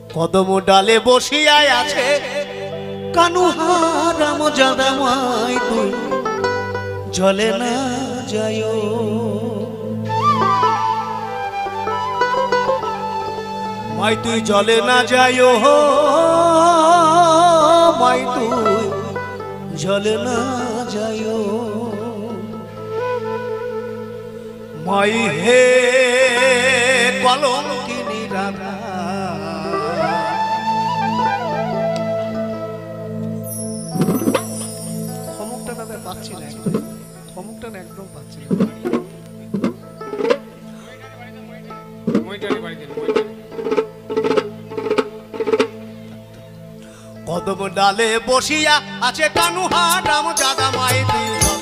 কদম ডালে বসিয়ায় আছে কানুহা রাম জাদা মাই তুই জলে না যায় মাই তুই জলে না যায় মাই তুই জলে না যায় মাই হে কলঙ্কিনী রাধা থমকটা দাদা পাচ্ছি না থমকটা না একদম পাচ্ছি না কদম ডালে বসিয়া আছে কানুহা রাম জাদা মাই তুই